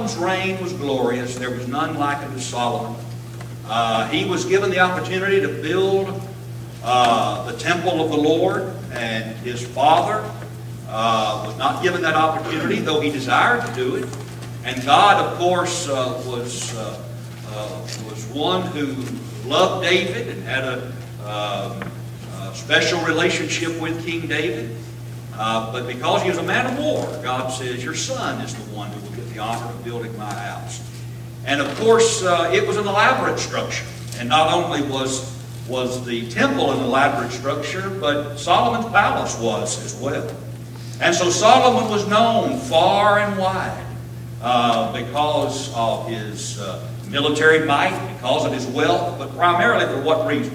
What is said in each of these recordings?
Solomon's reign was glorious. There was none like unto Solomon. He was given the opportunity to build the temple of the Lord, and his father was not given that opportunity, though he desired to do it. And God, of course, was one who loved David and had a special relationship with King David. But because he was a man of war, God says, your son is the one who will get the honor of building my house. And of course, it was an elaborate structure. And not only was the temple an elaborate structure, but Solomon's palace was as well. And so Solomon was known far and wide because of his military might, because of his wealth, but primarily for what reason?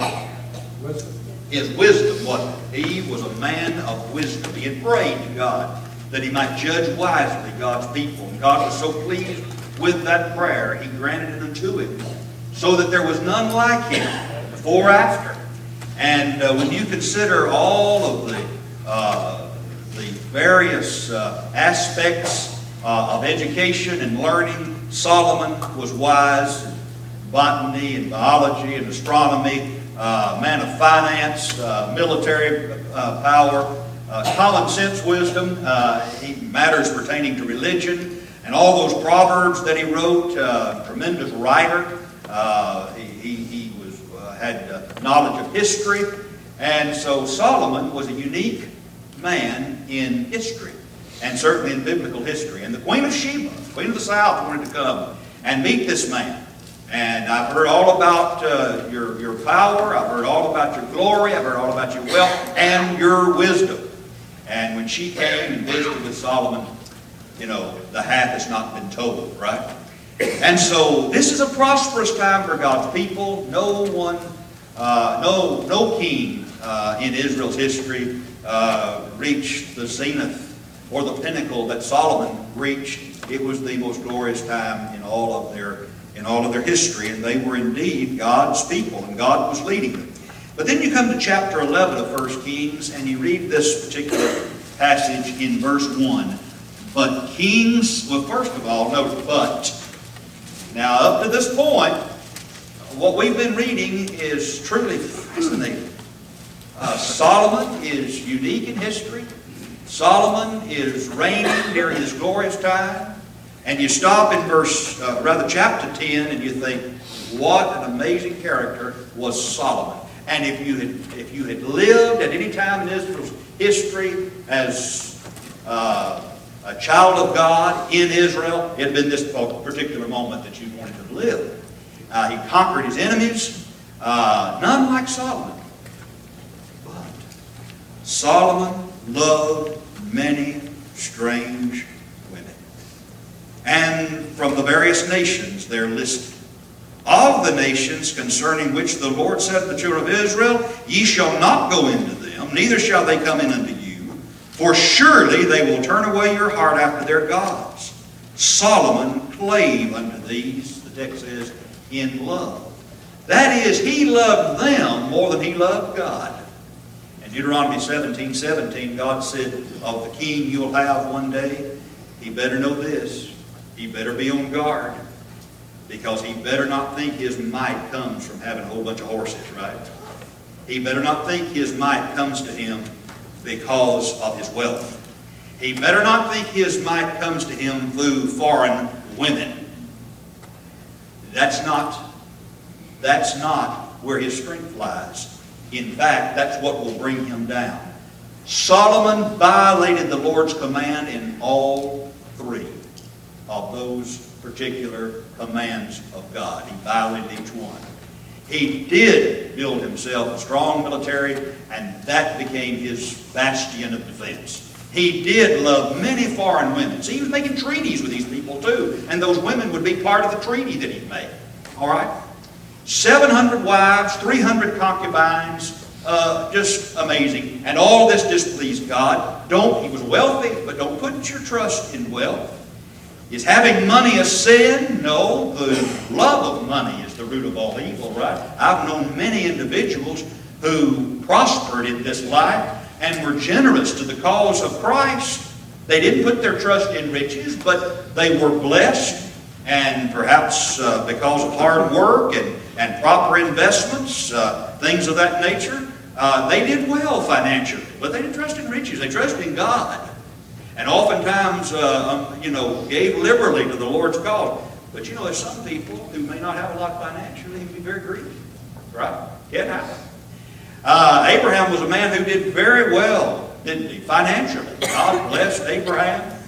Wisdom. His wisdom. What? He was a man of wisdom. He had prayed to God that he might judge wisely God's people. And God was so pleased with that prayer, he granted it unto him, so that there was none like him before or after. And when you consider all of the various aspects of education and learning, Solomon was wise in botany and biology and astronomy, man of finance, military power, common sense wisdom, matters pertaining to religion, and all those proverbs that he wrote. Tremendous writer. He had knowledge of history, and so Solomon was a unique man in history, and certainly in biblical history. And the Queen of Sheba, Queen of the South, wanted to come and meet this man. And I've heard all about your power. I've heard all about your glory. I've heard all about your wealth and your wisdom. And when she came and visited with Solomon, you know, the half has not been told, right? And so this is a prosperous time for God's people. No one, no king in Israel's history reached the zenith or the pinnacle that Solomon reached. It was the most glorious time in all of their history, and they were indeed God's people, and God was leading them. But then you come to chapter 11 of 1 Kings, and you read this particular passage in verse 1. But kings, well, first of all, note but. Now, up to this point, what we've been reading is truly fascinating. Solomon is unique in history. Solomon is reigning during his glorious time. And you stop in chapter 10, and you think, what an amazing character was Solomon. And if you had lived at any time in Israel's history as a child of God in Israel, it had been this particular moment that you wanted to live. He conquered his enemies. None like Solomon. But Solomon loved many strange women. And from the various nations they're listed. Of the nations concerning which the Lord said to the children of Israel, ye shall not go into them, neither shall they come in unto you, for surely they will turn away your heart after their gods. Solomon clave unto these, the text says, in love. That is, he loved them more than he loved God. In Deuteronomy 17:17, God said, of the king you'll have one day, he better know this. He better be on guard, because he better not think his might comes from having a whole bunch of horses, right? He better not think his might comes to him because of his wealth. He better not think his might comes to him through foreign women. That's not where his strength lies. In fact, that's what will bring him down. Solomon violated the Lord's command in all three of those particular commands of God. He violated each one. He did build himself a strong military, and that became his bastion of defense. He did love many foreign women. See, he was making treaties with these people too, and those women would be part of the treaty that he made. All right? 700 wives, 300 concubines, just amazing. And all this displeased God. He was wealthy, but don't put your trust in wealth. Is having money a sin? No, the love of money is the root of all evil, right? I've known many individuals who prospered in this life and were generous to the cause of Christ. They didn't put their trust in riches, but they were blessed And perhaps because of hard work and proper investments, things of that nature, they did well financially. But they didn't trust in riches. They trusted in God. And oftentimes, gave liberally to the Lord's cause. But there's some people who may not have a lot financially and be very greedy. Right? Can't happen. Abraham was a man who did very well, didn't he? Financially. God blessed Abraham.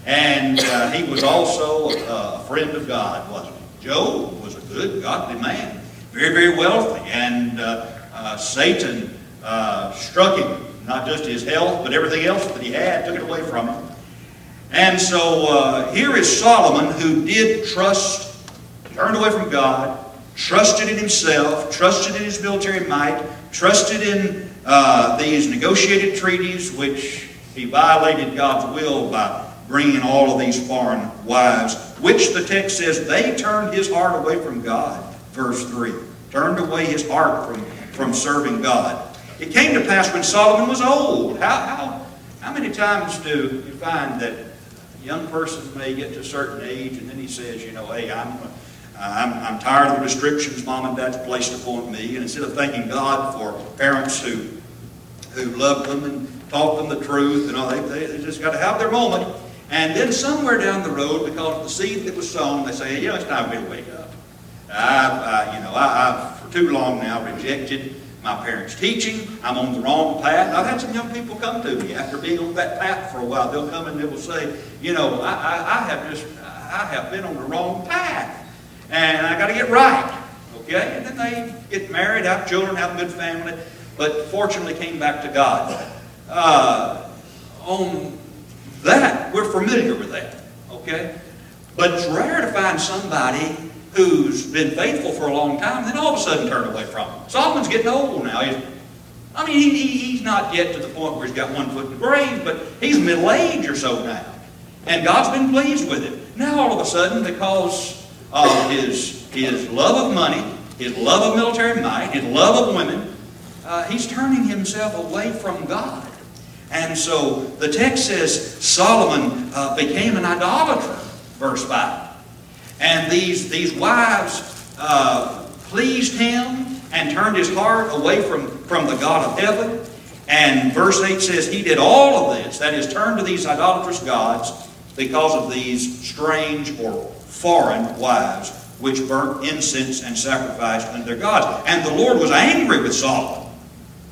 And he was also a friend of God, wasn't he? Job was a good, godly man. Very, very wealthy. And Satan struck him. Not just his health, but everything else that he had, took it away from him. And so here is Solomon, who did trust, turned away from God, trusted in himself, trusted in his military might, trusted in these negotiated treaties, which he violated God's will by bringing all of these foreign wives, which the text says they turned his heart away from God. Verse 3. Turned away his heart from serving God. It came to pass when Solomon was old. How many times do you find that a young person may get to a certain age and then he says, hey, I'm tired of the restrictions Mom and Dad's placed upon me, and instead of thanking God for parents who loved them and taught them the truth, they just got to have their moment. And then somewhere down the road, because of the seed that was sown, they say, it's time for me to wake up. I've for too long now rejected my parents' teaching. I'm on the wrong path. I've had some young people come to me after being on that path for a while. They'll come and they will say, I have been on the wrong path, and I got to get right. Okay, and then they get married, have children, have a good family, but fortunately came back to God. On that, we're familiar with that. Okay, but it's rare to find somebody who's been faithful for a long time, then all of a sudden turn away from him. Solomon's getting old now. He's not yet to the point where he's got one foot in the grave, but he's middle age or so now. And God's been pleased with him. Now all of a sudden, because of his love of money, his love of military might, his love of women, he's turning himself away from God. And so the text says Solomon became an idolater, verse 5. And these wives pleased him and turned his heart away from the God of heaven. And verse 8 says he did all of this, that is, turned to these idolatrous gods because of these strange or foreign wives which burnt incense and sacrificed unto their gods. And the Lord was angry with Solomon,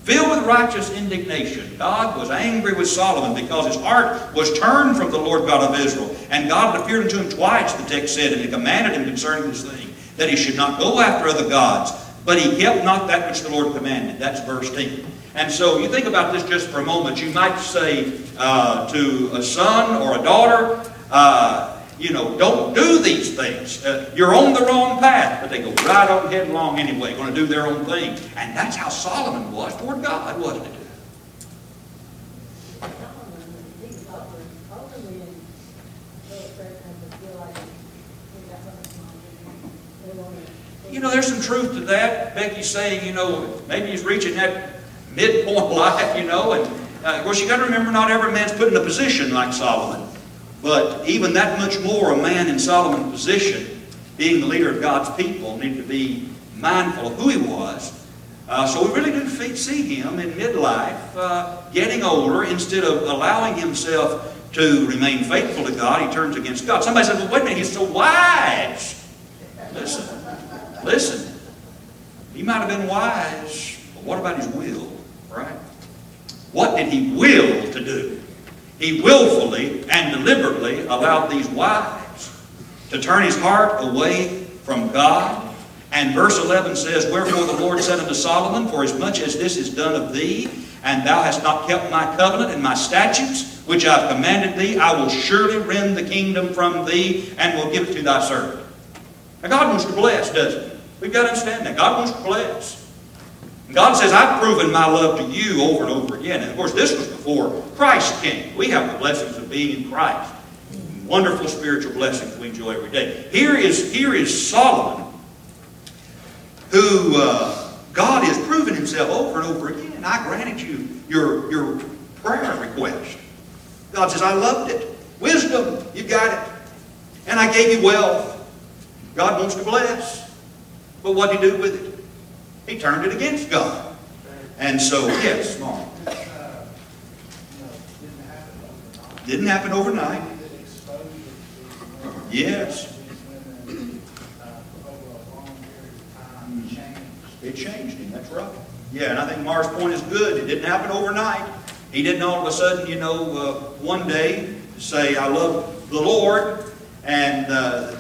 filled with righteous indignation. God was angry with Solomon because his heart was turned from the Lord God of Israel. And God appeared unto him twice, the text said, and he commanded him concerning this thing, that he should not go after other gods. But he kept not that which the Lord commanded. That's verse 10. And so you think about this just for a moment. You might say to a son or a daughter, don't do these things. You're on the wrong path. But they go right on headlong anyway, going to do their own thing. And that's how Solomon was toward God, wasn't it? There's some truth to that. Becky's saying, maybe he's reaching that midpoint life, and of course you got to remember not every man's put in a position like Solomon. But even that much more, a man in Solomon's position, being the leader of God's people, needed to be mindful of who he was. So we really do see him in midlife, getting older, instead of allowing himself to remain faithful to God, he turns against God. Somebody said, well, wait a minute, he's so wise. Listen. He might have been wise, but what about his will, right? What did he will to do? He willfully and deliberately allowed these wives to turn his heart away from God. And verse 11 says, wherefore the Lord said unto Solomon, for as much as this is done of thee, and thou hast not kept my covenant and my statutes, which I have commanded thee, I will surely rend the kingdom from thee, and will give it to thy servant. Now God wants to bless, doesn't he? We've got to understand that. God wants to bless. And God says, I've proven my love to you over and over again. And of course, this was before Christ came. We have the blessings of being in Christ. Wonderful spiritual blessings we enjoy every day. Here is Solomon, who God has proven himself over and over again. I granted you your prayer request. God says, I loved it. Wisdom, you got it. And I gave you wealth. God wants to bless. But what did he do with it? He turned it against God. And so, yes, Mark. Didn't happen overnight. Yes. It changed him, that's right. Yeah, and I think Mark's point is good. It didn't happen overnight. He didn't all of a sudden, one day say, I love the Lord, and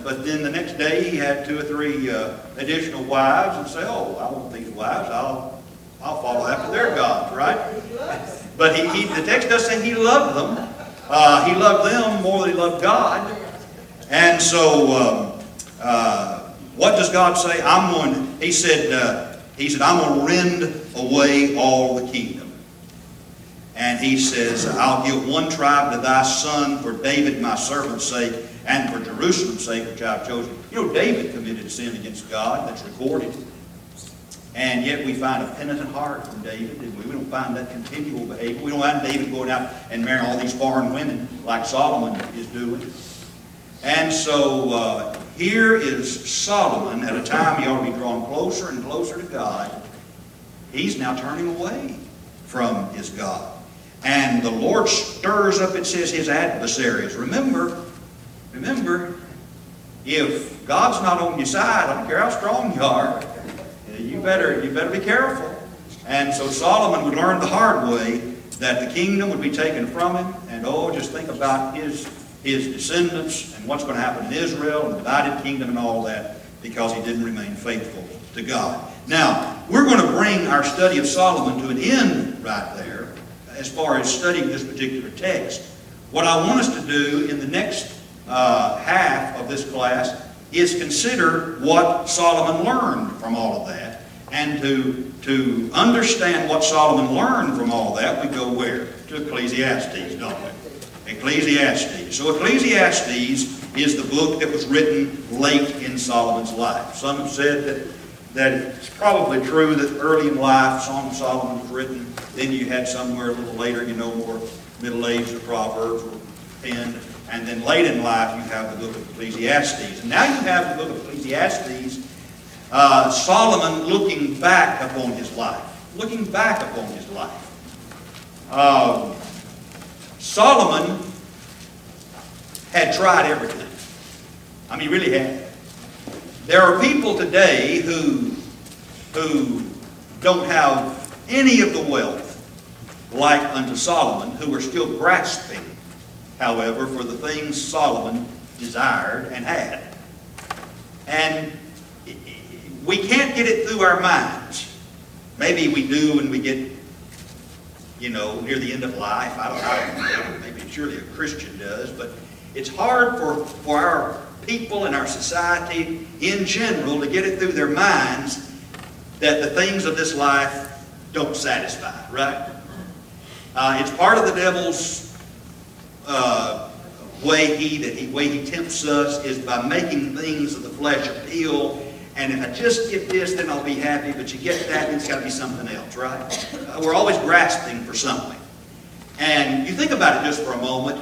but then the next day he had 2 or 3 additional wives and say, oh, I want these wives. I'll follow after their gods, right? But the text does say he loved them. He loved them more than he loved God. And so, what does God say? He said, I'm going to rend away all the kingdom. And he says, I'll give one tribe to thy son for David my servant's sake, and for Jerusalem's sake, which I have chosen. David committed sin against God. That's recorded. And yet we find a penitent heart from David. We don't find that continual behavior. We don't find David going out and marrying all these foreign women like Solomon is doing. And so here is Solomon at a time he ought to be drawn closer and closer to God. He's now turning away from his God. And the Lord stirs up, it says, his adversaries. Remember, if God's not on your side, I don't care how strong you are, you better be careful. And so Solomon would learn the hard way that the kingdom would be taken from him. And just think about his descendants and what's going to happen in Israel and the divided kingdom and all that, because he didn't remain faithful to God. Now, we're going to bring our study of Solomon to an end right there as far as studying this particular text. What I want us to do in the next half of this class is consider what Solomon learned from all of that. And to understand what Solomon learned from all that, we go where? To Ecclesiastes, don't we? Ecclesiastes. So Ecclesiastes is the book that was written late in Solomon's life. Some have said that it's probably true that early in life Song of Solomon was written. Then you had somewhere a little later, more middle-aged, the Proverbs were penned. And then late in life you have the book of Ecclesiastes. And now you have the book of Ecclesiastes, Solomon looking back upon his life. Looking back upon his life. Solomon had tried everything. I mean, he really had. There are people today who don't have any of the wealth like unto Solomon, who are still grasping, however, for the things Solomon desired and had. And we can't get it through our minds. Maybe we do when we get, near the end of life. I don't know. Maybe surely a Christian does. But it's hard for our people and our society in general to get it through their minds that the things of this life don't satisfy, right? It's part of the devil's way he tempts us is by making things of the flesh appeal. And if I just get this, then I'll be happy. But you get that, then it's got to be something else, right? We're always grasping for something. And you think about it just for a moment.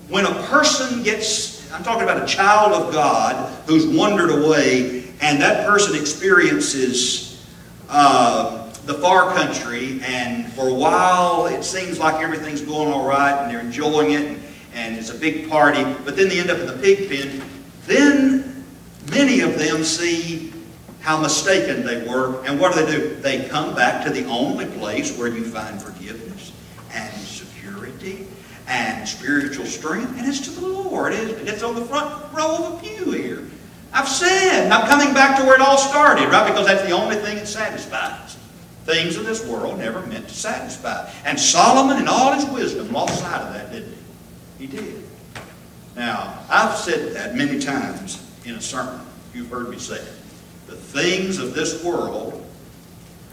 When a person gets, I'm talking about a child of God who's wandered away, and that person experiences the far country, and for a while it seems like everything's going all right, and they're enjoying it, and it's a big party, but then they end up in the pig pen. Then many of them see how mistaken they were, and what do? They come back to the only place where you find forgiveness and security and spiritual strength, and it's to the Lord. It's on the front row of a pew here. I've said, and I'm coming back to where it all started, right? Because that's the only thing that satisfies. Things of this world never meant to satisfy. And Solomon, in all his wisdom, lost sight of that, didn't he? He did. Now, I've said that many times in a sermon. You've heard me say it. The things of this world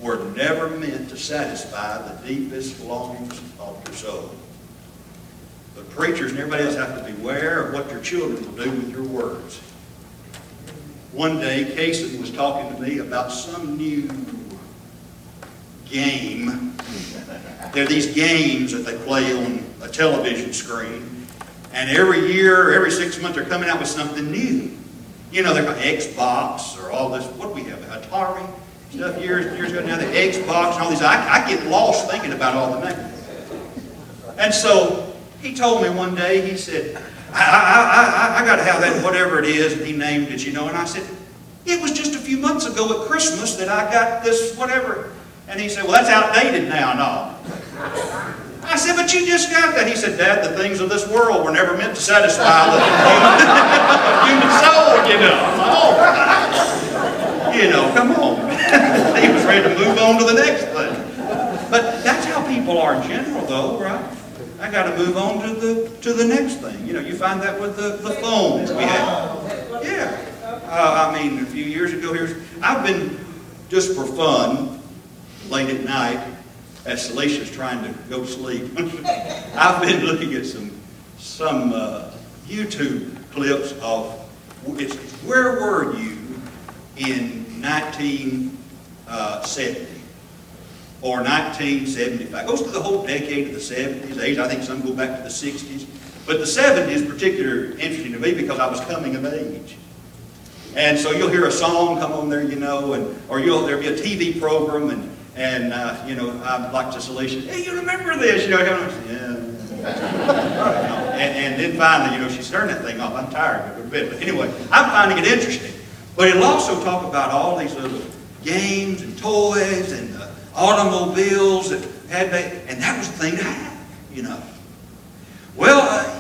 were never meant to satisfy the deepest longings of your soul. But preachers and everybody else have to beware of what your children will do with your words. One day, Cason was talking to me about some new game. There are these games that they play on a television screen. And every year, every 6 months, they're coming out with something new. You know, they're got Xbox or all this, what do we have, Atari stuff years ago now, the Xbox and all these. I get lost thinking about all the names. And so he told me one day, he said, I got to have that whatever it is, and he named it, you know. And I said, it was just a few months ago at Christmas that I got this whatever. And he said, well, that's outdated now and all. I said, but you just got that. He said, Dad, the things of this world were never meant to satisfy the human soul, you know. Oh, you know, come on. He was ready to move on to the next thing. But that's how people are in general, though, right? I got to move on to the next thing. You know, you find that with the phones we have. Yeah. I mean, a few years ago, I've been, just for fun, late at night, as Salicia's trying to go to sleep, I've been looking at some YouTube clips of, where were you in 1970 or 1975? It goes through the whole decade of the 70s, 80s. I think some go back to the 60s. But the 70s particularly interesting to me because I was coming of age. And so you'll hear a song come on there, you know, or there'll be a TV program, and you know, I'd like to Celicia, hey, you remember this? You know, yeah. And then finally, you know, she's turned that thing off. I'm tired of it a bit. But anyway, I'm finding it interesting. But it'll also talk about all these little games and toys and automobiles and that was the thing to have, you know. Well,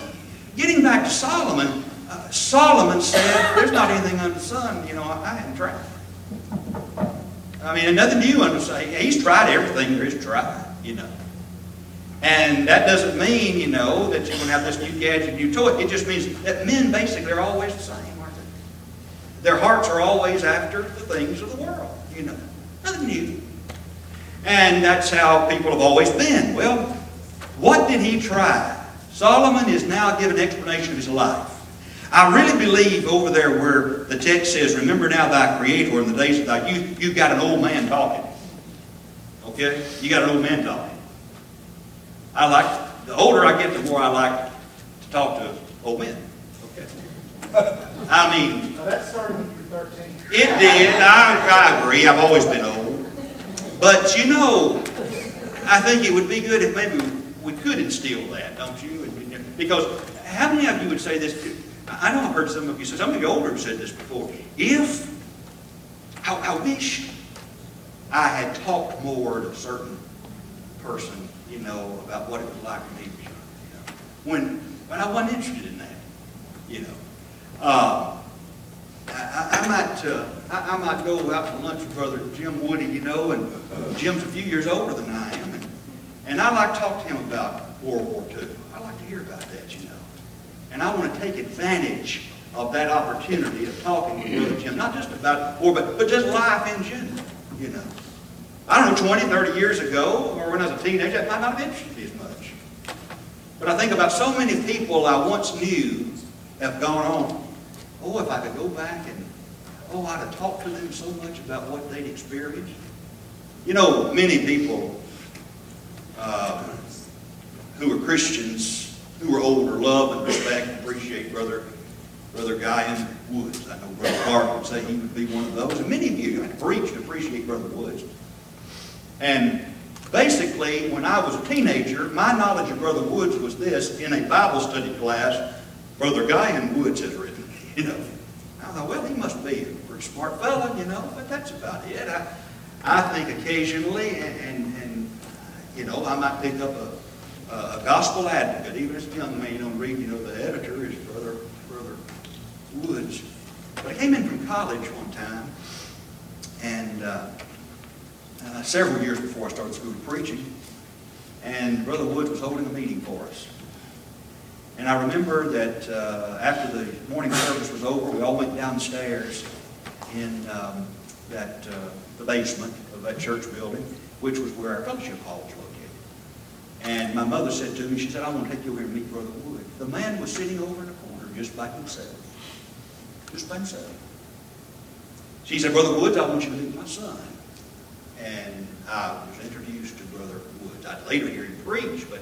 getting back to Solomon, Solomon said, there's not anything under the sun, you know, I hadn't tried. I mean, nothing new under the sun. He's tried everything there is to try, you know. And that doesn't mean, you know, that you're going to have this new gadget, new toy. It just means that men basically are always the same, aren't they? Their hearts are always after the things of the world, you know. Nothing new. And that's how people have always been. Well, what did he try? Solomon is now giving an explanation of his life. I really believe over there where the text says, remember now thy Creator in the days of thy youth, you've got an old man talking. Okay? You got an old man talking. The older I get, the more I like to talk to old men. Okay? I mean... Now that started when you were 13. It did. I agree. I've always been old. But, you know, I think it would be good if maybe we could instill that, don't you? Because how many of you would say this? I know I've heard some of you say, some of you older have said this before. I wish I had talked more to a certain person, you know, about what it was like when he was young, you know, when I wasn't interested in that, you know. I might go out to lunch with Brother Jim Woody, you know, and Jim's a few years older than I am, and I like to talk to him about World War II. I like to hear about that, you know. And I want to take advantage of that opportunity of talking with Brother Jim, not just about war, but just life in general, you know. I don't know, 20, 30 years ago, or when I was a teenager, that might not have interested me as much. But I think about so many people I once knew have gone on. Oh, if I could go back and, I'd have talked to them so much about what they'd experienced. You know, many people who are Christians, who are older, love and respect and appreciate Brother Guyan Woods. I know Brother Clark would say he would be one of those. And many of you have preached and appreciate Brother Woods. And basically, when I was a teenager, my knowledge of Brother Woods was this. In a Bible study class, Brother Guyan Woods has written, you know. I thought, well, he must be a pretty smart fellow, you know, but that's about it. I think occasionally, and you know, I might pick up a gospel advocate, even as a young man, you know, read, you know, the editor is Brother Woods. But I came in from college one time, and several years before I started school of preaching, and Brother Woods was holding a meeting for us. And I remember that after the morning service was over, we all went downstairs in the basement of that church building, which was where our fellowship hall was located. And my mother said to me, she said, I want to take you over here and meet Brother Wood. The man was sitting over in a corner just by himself. Just by himself. She said, Brother Woods, I want you to meet my son. And I was introduced to Brother Woods. I'd later hear him preach, but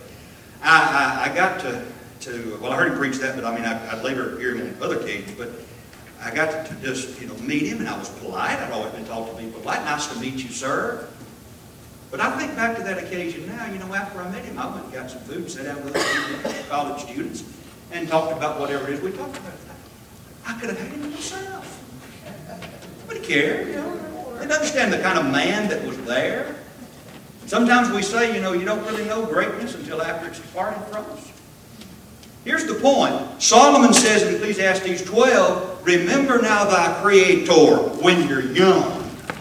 I got to I heard him preach that, but I mean, I'd later hear him on other occasions. But I got to just, meet him, and I was polite. I'd always been taught to be polite. Nice to meet you, sir. But I think back to that occasion now, after I met him, I went and got some food, sat down with other college students, and talked about whatever it is we talked about. I could have had him myself. Nobody cared, Didn't understand the kind of man that was there. Sometimes we say, you don't really know greatness until after it's departed from us. Here's the point. Solomon says in Ecclesiastes 12, remember now thy Creator when you're young.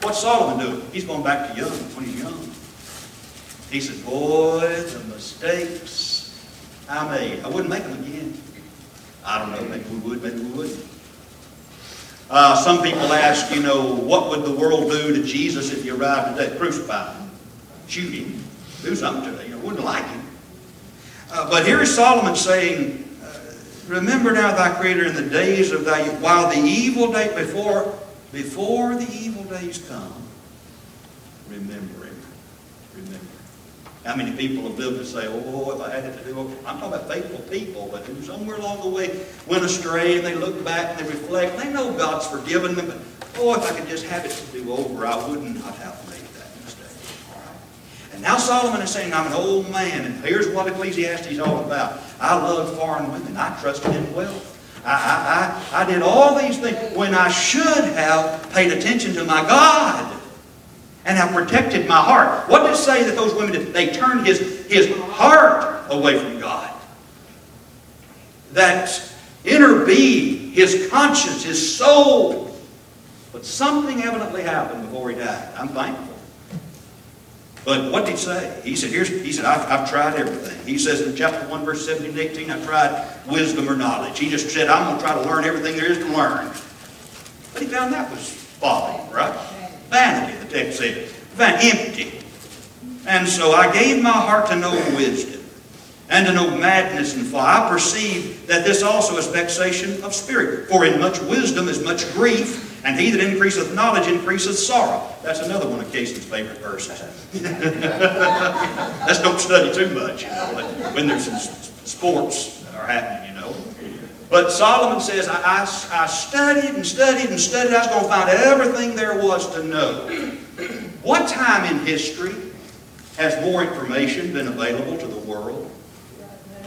What's Solomon doing? He's going back to young when he's young. He says, boy, the mistakes I made. I wouldn't make them again. I don't know, maybe we would, maybe we wouldn't. Some people ask, what would the world do to Jesus if he arrived today? Crucify him, shoot him, do something to him. Wouldn't like him. But here is Solomon saying, remember now thy Creator in the days of thy youth, while the evil day, before the evil days come, remember him. Remember. How many people have lived to say, oh, if I had it to do, I'm talking about faithful people, but who somewhere along the way went astray, and they look back and they reflect, and they know God's forgiven them, but oh, if I could just have it to do over, I would not have made that mistake. All right? And now Solomon is saying, I'm an old man, and here's what Ecclesiastes is all about. I loved foreign women. I trusted in wealth. I did all these things when I should have paid attention to my God and have protected my heart. What does it say that those women did? They turned his heart away from God. That inner being, his conscience, his soul. But something evidently happened before he died. I'm thankful. But what did he say? He said, I've tried everything. He says in chapter 1, verse 17 and 18, I've tried wisdom or knowledge. He just said, I'm going to try to learn everything there is to learn. But he found that was folly, right? Vanity, the text says. Empty. And so I gave my heart to know wisdom and to know madness and folly. I perceive that this also is vexation of spirit. For in much wisdom is much grief, and he that increaseth knowledge increaseth sorrow. That's another one of Casey's favorite verses. Let's don't study too much, when there's some sports that are happening, But Solomon says, I studied and studied and studied. I was going to find everything there was to know. What time in history has more information been available to the world?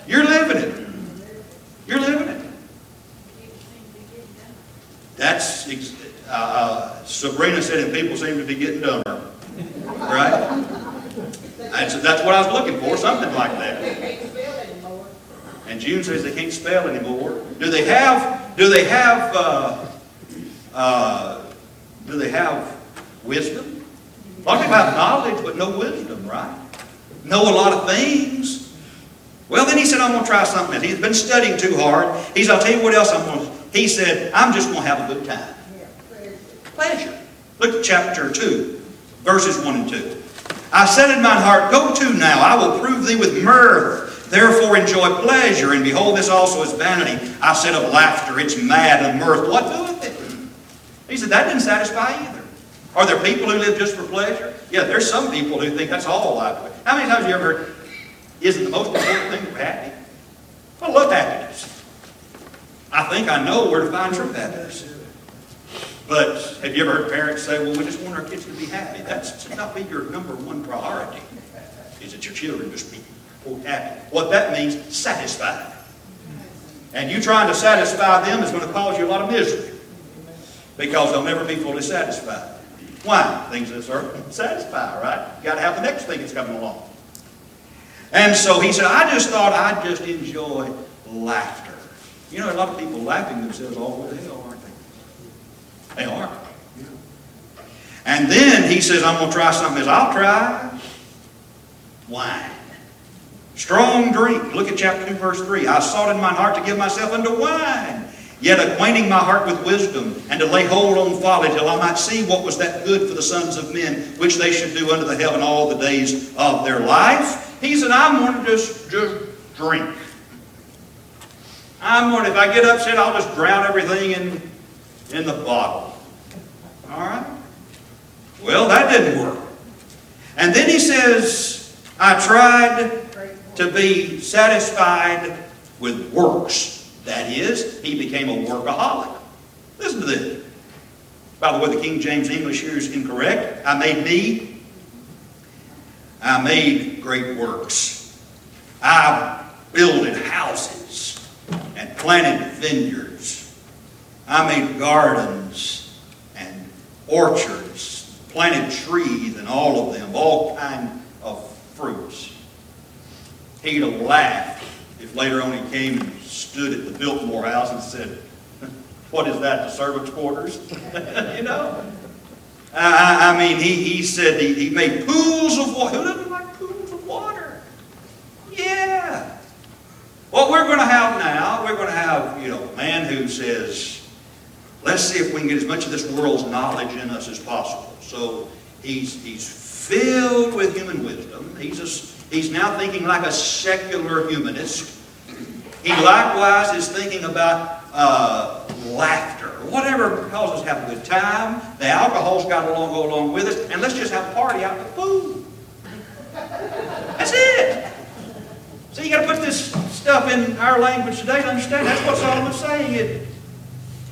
You're living it. You're living it. That's, Sabrina said, and people seem to be getting dumber. Right? That's what I was looking for, something like that. And June says they can't spell anymore. Do they have wisdom? Talking about knowledge, but no wisdom, right? Know a lot of things. Well, then he said, I'm going to try something else. He's been studying too hard. I'll tell you what else I'm going to do. He said, I'm just going to have a good time. Pleasure. Look at chapter 2, verses 1 and 2. I said in mine heart, go to now, I will prove thee with mirth. Therefore enjoy pleasure, and behold, this also is vanity. I said of laughter, it's mad, and mirth, what doeth it? He said, that didn't satisfy either. Are there people who live just for pleasure? Yeah, there's some people who think that's all life. How many times have you ever heard, isn't the most important thing to be happy? Well, love happiness. I think I know where to find true happiness. But have you ever heard parents say, well, we just want our kids to be happy? That should not be your number one priority, is that your children just be happy. What that means, satisfied. And you trying to satisfy them is going to cause you a lot of misery, because they'll never be fully satisfied. Why? Things of this earth satisfy, right? You got to have the next thing that's coming along. And so he said, I just thought I'd just enjoy laughter. A lot of people laughing themselves all the way to hell, aren't they? They are. And then he says, I'm going to try something else. I'll try wine. Strong drink. Look at chapter 2, verse 3. I sought in mine heart to give myself unto wine, yet acquainting my heart with wisdom, and to lay hold on folly, till I might see what was that good for the sons of men, which they should do unto the heaven all the days of their life. He said, I'm going to just drink. If I get upset, I'll just drown everything in the bottle. All right? Well, that didn't work. And then he says, I tried to be satisfied with works. That is, he became a workaholic. Listen to this. By the way, the King James English here is incorrect. I made me. I made great works. I builded houses and planted vineyards. I made gardens and orchards, planted trees and all of them, all kind of fruits. He'd have laughed if later on he came and stood at the Biltmore house and said, "What is that, the servants' quarters?" You know? I mean, he said he made pools of water. Who doesn't like pools of water? Yeah. What we're going to have now, we're going to have, a man who says, let's see if we can get as much of this world's knowledge in us as possible. So he's filled with human wisdom. He's now thinking like a secular humanist. He likewise is thinking about laughter, whatever causes us to have a good time. The alcohol's got to go along with us, and let's just have a party out in the pool. That's it. So you got to put this stuff in our language today to understand. That's what Solomon's saying.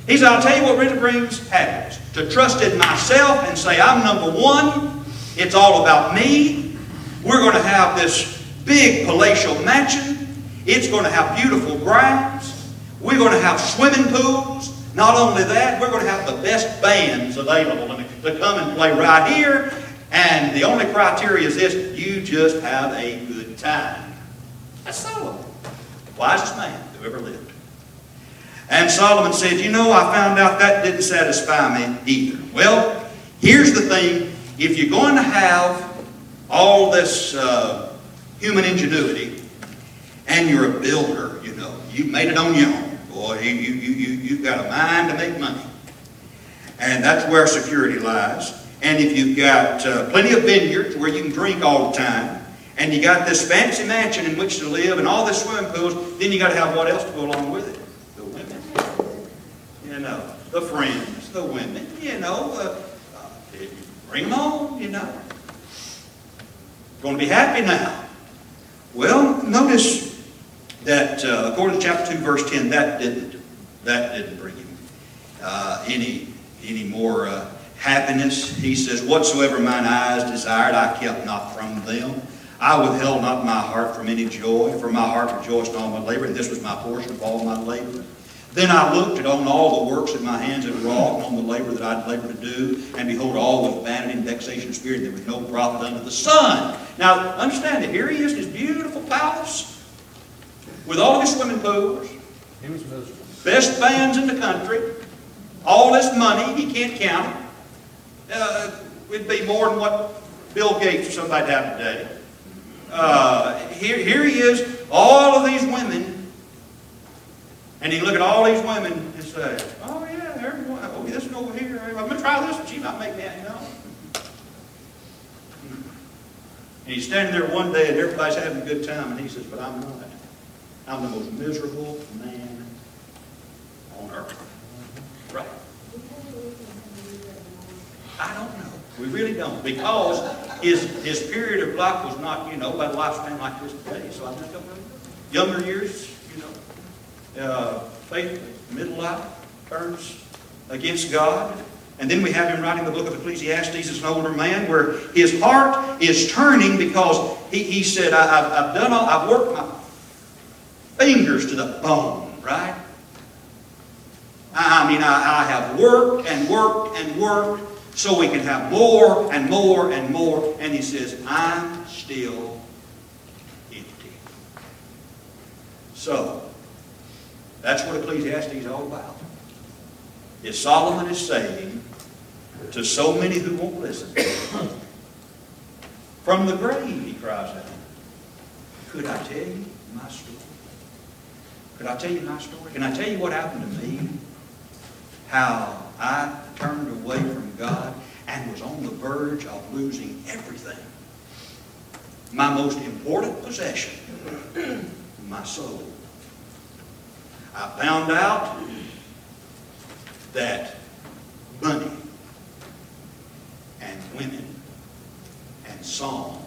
He said, I'll tell you what really brings happiness. To trust in myself and say, I'm number one. It's all about me. We're going to have this big palatial mansion. It's going to have beautiful grounds. We're going to have swimming pools. Not only that, we're going to have the best bands available to come and play right here. And the only criteria is this: you just have a good time. That's Solomon, wisest man who ever lived. And Solomon said, I found out that didn't satisfy me either. Well, here's the thing. If you're going to have all this human ingenuity, and you're a builder, you made it on your own. Boy, you've got a mind to make money. And that's where security lies. And if you've got plenty of vineyards where you can drink all the time, and you got this fancy mansion in which to live, and all this swimming pools, then you got to have what else to go along with it? The women. The friends, the women, bring them on, Going to be happy now. Well, notice that according to chapter 2, verse 10, that didn't bring him any more happiness. He says, whatsoever mine eyes desired, I kept not from them. I withheld not my heart from any joy, for my heart rejoiced in all my labor, and this was my portion of all my labor. Then I looked on all the works that my hands had wrought, and on the labor that I had labored to do, and behold, all was vanity and vexation of spirit. There was no profit under the sun. Now, understand that here he is in his beautiful palace, with all his swimming pools, He was miserable. best bands in the country, all this money, he can't count it. It'd be more than what Bill Gates or somebody have today. Here he is, all of these women, and you look at all these women and say, oh yeah, there's one. Oh, this one over here. I'm going to try this one. She might make me happy. And he's standing there one day and everybody's having a good time, and he says, but I'm not. I'm the most miserable man on earth. Right? I don't know. We really don't. Because his period of life was not, by the lifespan like this today. So I just don't know. Younger years, faith, middle life turns against God. And then we have him writing the book of Ecclesiastes as an older man, where his heart is turning because he said, I've worked my fingers to the bone, right? I have worked and worked and worked so we can have more and more and more. And he says, I'm still empty. So, that's what Ecclesiastes is all about. Is Solomon is saying to so many who won't listen, from the grave, he cries out, could I tell you my story? Could I tell you my story? Can I tell you what happened to me? How I turned away from God and was on the verge of losing everything. My most important possession, my soul. I found out that money and women and song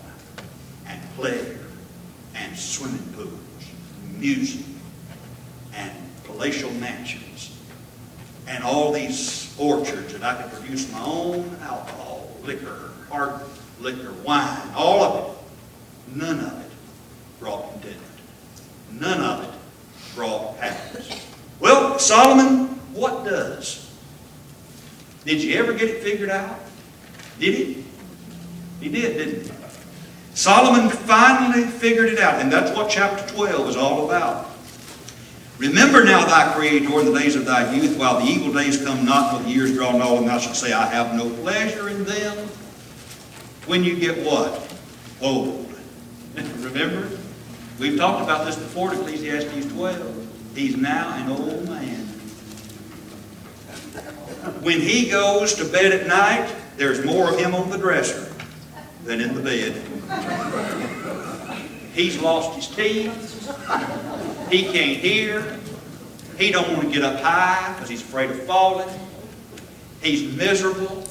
and pleasure and swimming pools, music and palatial mansions and all these orchards, and I could produce my own alcohol, liquor, hard liquor, wine, all of it. None of it brought contentment. None of it brought happiness. Well, Solomon, what does? Did you ever get it figured out? Did he? He did, didn't he? Solomon finally figured it out, and that's what chapter 12 is all about. Remember now thy Creator in the days of thy youth, while the evil days come not, nor the years draw nigh, and thou shalt say, I have no pleasure in them. When you get what? Old. Remember? We've talked about this before in Ecclesiastes 12. He's now an old man. When he goes to bed at night, there's more of him on the dresser than in the bed. He's lost his teeth. He can't hear. He don't want to get up high because he's afraid of falling. He's miserable.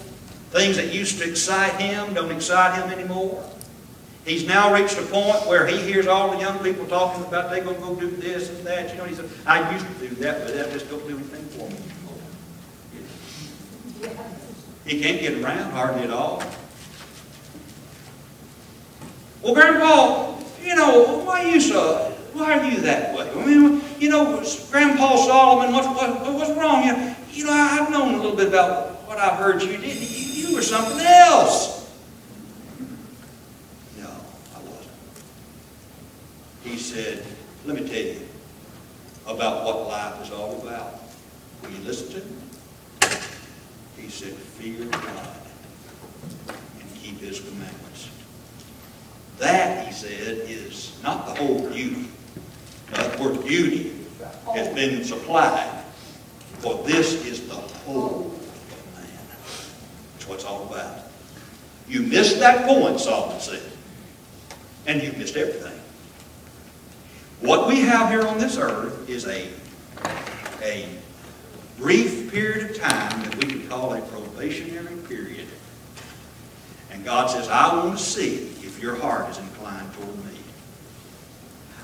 Things that used to excite him don't excite him anymore. He's now reached a point where he hears all the young people talking about they're going to go do this and that. You know, he said, I used to do that, but that just don't do anything for me anymore. He can't get around hardly at all. Well, Grandpa, you know, why are you that way? I mean, you know, Grandpa Solomon, what's wrong? You know, I've known a little bit about what I've heard you did. You were something else. No, I wasn't. He said, let me tell you about what life is all about. Will you listen to me? He said, fear God and keep His commandments. That, he said, is not the whole beauty. Now, that word beauty has been supplied, for this is the whole of man. That's what it's all about. You missed that point, Solomon said, and you've missed everything. What we have here on this earth is a brief period of time that we can call a probationary period. And God says, I want to see if your heart is inclined toward me.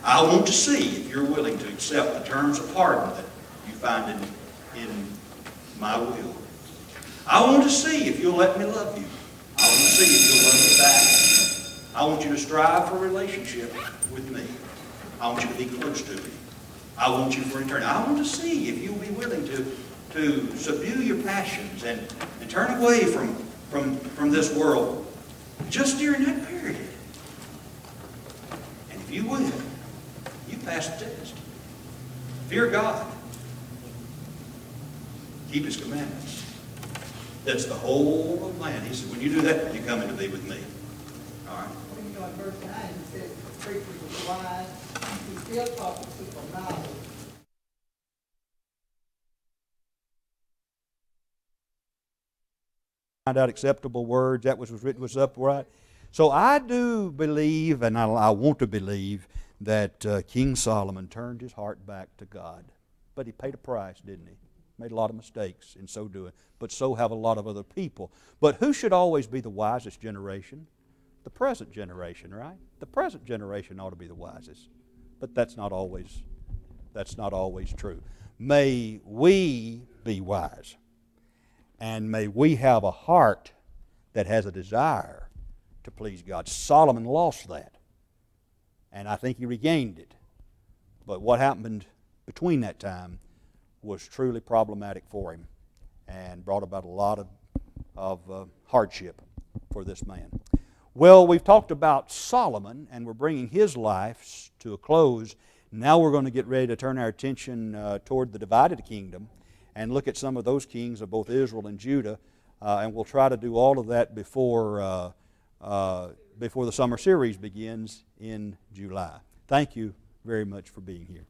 I want to see if you're willing to accept the terms of pardon that you find in my will. I want to see if you'll let me love you. I want to see if you'll love me back. I want you to strive for a relationship with me. I want you to be close to me. I want you for eternity. I want to see if you'll be willing to subdue your passions and turn away from this world just during that period. And if you will, you pass the test. Fear God. Keep His commandments. That's the whole of man. He said, when you do that, you come in to be with me. All right? When you know in verse 9, he says, the preacher was wise. He still taught the people knowledge. Find out acceptable words, that was written was upright. So I do believe, and I want to believe, that King Solomon turned his heart back to God. But he paid a price, didn't he? Made a lot of mistakes in so doing. But so have a lot of other people. But who should always be the wisest generation? The present generation, right? The present generation ought to be the wisest. But that's not always true. May we be wise. And may we have a heart that has a desire to please God. Solomon lost that. And I think he regained it. But what happened between that time was truly problematic for him and brought about a lot of hardship for this man. Well, we've talked about Solomon, and we're bringing his life to a close. Now we're going to get ready to turn our attention toward the divided kingdom and look at some of those kings of both Israel and Judah, and we'll try to do all of that before the summer series begins in July. Thank you very much for being here.